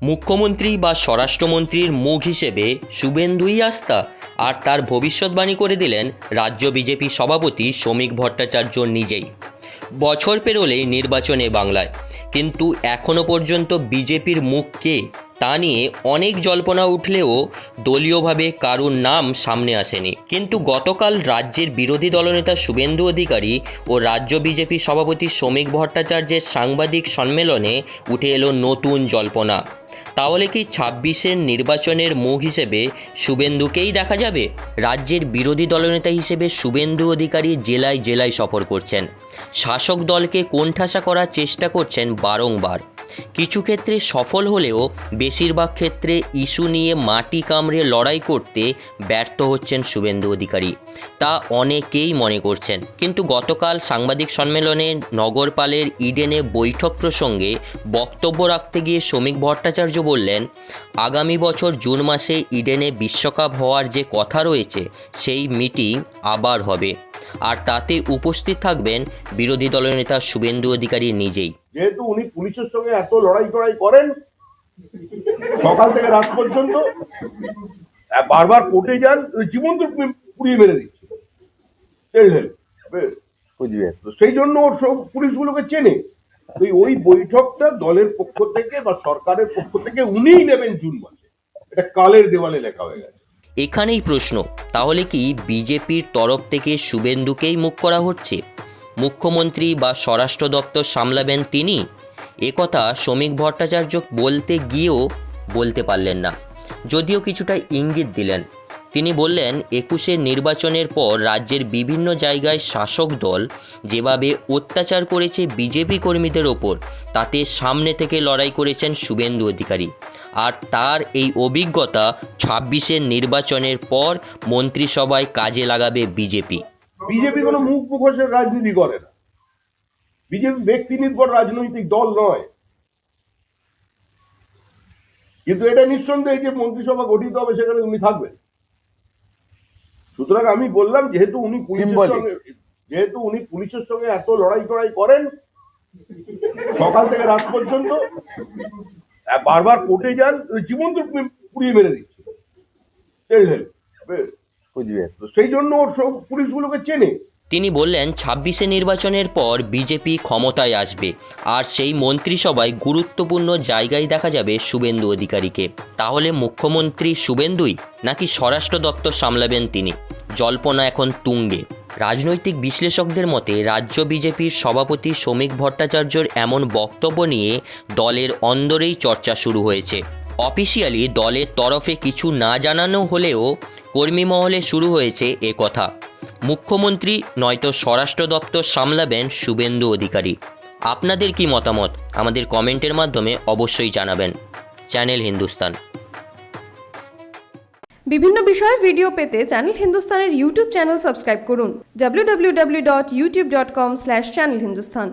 মুখ্যমন্ত্রী বা স্বরাষ্ট্রমন্ত্রীর মুখ হিসেবে শুভেন্দুই আস্থা, আর তার ভবিষ্যৎবাণী করে দিলেন রাজ্য বিজেপি সভাপতি শ্রমিক ভট্টাচার্য নিজেই। বছর পেরোলেই নির্বাচনে বাংলায়, কিন্তু এখনও পর্যন্ত বিজেপির মুখ কে তা নিয়ে অনেক জল্পনা উঠলেও দলীয়ভাবে কারুর নাম সামনে আসেনি। কিন্তু গতকাল রাজ্যের বিরোধী দলনেতা শুভেন্দু অধিকারী ও রাজ্য বিজেপি সভাপতি শ্রমিক ভট্টাচার্যের সাংবাদিক সম্মেলনে উঠে এলো নতুন জল্পনা। তাহলে কি ২৬-এর নির্বাচনের মুখ হিসেবে শুভেন্দুকেই দেখা যাবে? রাজ্যের বিরোধী দলনেতা হিসেবে শুভেন্দু অধিকারী জেলায় জেলায় সফর করছেন, শাসক দলকে কোণঠাসা করার চেষ্টা করছেন বারংবার। কিছু ক্ষেত্রে সফল হলেও বেশিরভাগ ক্ষেত্রে ইস্যু নিয়ে মাটি কামড়ে লড়াই করতে ব্যর্থ হচ্ছেন শুভেন্দু অধিকারী, তা অনেকেই মনে করছেন। কিন্তু গতকাল সাংবাদিক সম্মেলনে নগরপালের ইডেনে বৈঠক প্রসঙ্গে বক্তব্য রাখতে গিয়ে শ্রমিক ভট্টাচার্য বললেন, আগামী বছর জুন মাসে ইডেনে বিশ্বকাপ হওয়ার যে কথা রয়েছে সেই মিটিং আবার হবে, আর তাতে উপস্থিত থাকবেন বিরোধী দলনেতা শুভেন্দু অধিকারী নিজেই। যেহেতু উনি পুলিশের সঙ্গে এত লড়াই করেন সকাল থেকে রাত পর্যন্ত, বারবার কোর্টে যান, জীবন্ত পুড়িয়ে মেরে দিচ্ছে, সেই জন্য ওর সব পুলিশগুলোকে চেনে। ওই বৈঠকটা দলের পক্ষ থেকে বা সরকারের পক্ষ থেকে উনিই নেবেন জুন মাসে, এটা কালের দেওয়ালে লেখা হয়ে গেছে। এখানেই প্রশ্ন, তাহলে কি বিজেপির তরফ থেকে শুভেন্দুকেই মুখ করা হচ্ছে? মুখ্যমন্ত্রী বা স্বরাষ্ট্র দপ্তর সামলাবেন তিনি? একথা শ্রমিক ভট্টাচার্য বলতে গিয়েও বলতে পারলেন না, যদিও কিছুটা ইঙ্গিত দিলেন। তিনি বললেন, ২১-এর নির্বাচনের পর রাজ্যের বিভিন্ন জায়গায় শাসক দল যেভাবে অত্যাচার করেছে বিজেপি কর্মীদের ওপর, তাতে সামনে থেকে লড়াই করেছেন শুভেন্দু অধিকারী। আর তার এই অভিজ্ঞতা ২৬-এর নির্বাচনের পর মন্ত্রিসভায় কাজে লাগাবে বিজেপি। বিজেপি কোনো মুখ মুখোশের রাজনীতি করে না, বিজেপি ব্যক্তি নির্ভর রাজনৈতিক দল নয়। কিন্তু এটা নিঃসন্দেহে যে মন্ত্রিসভা গঠিত হবে সেখানে উনি থাকবেন। সুতরাং আমি বললাম, যেহেতু উনি পুলিশের সঙ্গে এত লড়াই করেন সকাল থেকে রাত পর্যন্ত, বারবার কোর্টে যান, জীবন্ত পুড়িয়ে মেরে দিচ্ছে, সেই জন্য ওর সব পুলিশগুলোকে চেনে। তিনি বললেন, ২৬-এ নির্বাচনের পর বিজেপি ক্ষমতায় আসবে, আর সেই মন্ত্রিসভায় গুরুত্বপূর্ণ জায়গায় দেখা যাবে শুভেন্দু অধিকারীকে। তাহলে মুখ্যমন্ত্রী শুভেন্দুই নাকি স্বরাষ্ট্র দপ্তর সামলাবেন তিনি? জল্পনা এখন তুঙ্গে। রাজনৈতিক বিশ্লেষকদের মতে রাজ্য বিজেপির সভাপতি শ্রমিক ভট্টাচার্যর এমন বক্তব্য নিয়ে দলের অন্দরেই চর্চা শুরু হয়েছে। অফিসিয়ালি দলের তরফে কিছু না জানানো হলেও কর্মী মহলে শুরু হয়েছে এ কথা, মুখ্যমন্ত্রী নয়তো স্বরাষ্ট্র দপ্তর সামলাবেন শুভেন্দু অধিকারী। আপনাদের কি মতামত আমাদের কমেন্টের মাধ্যমে অবশ্যই জানাবেন। চ্যানেল হিন্দুস্তান। বিভিন্ন বিষয়ে ভিডিও পেতে চ্যানেল হিন্দুস্তানের ইউটিউব চ্যানেল সাবস্ক্রাইব করুন www.youtube.com/channelhindustan।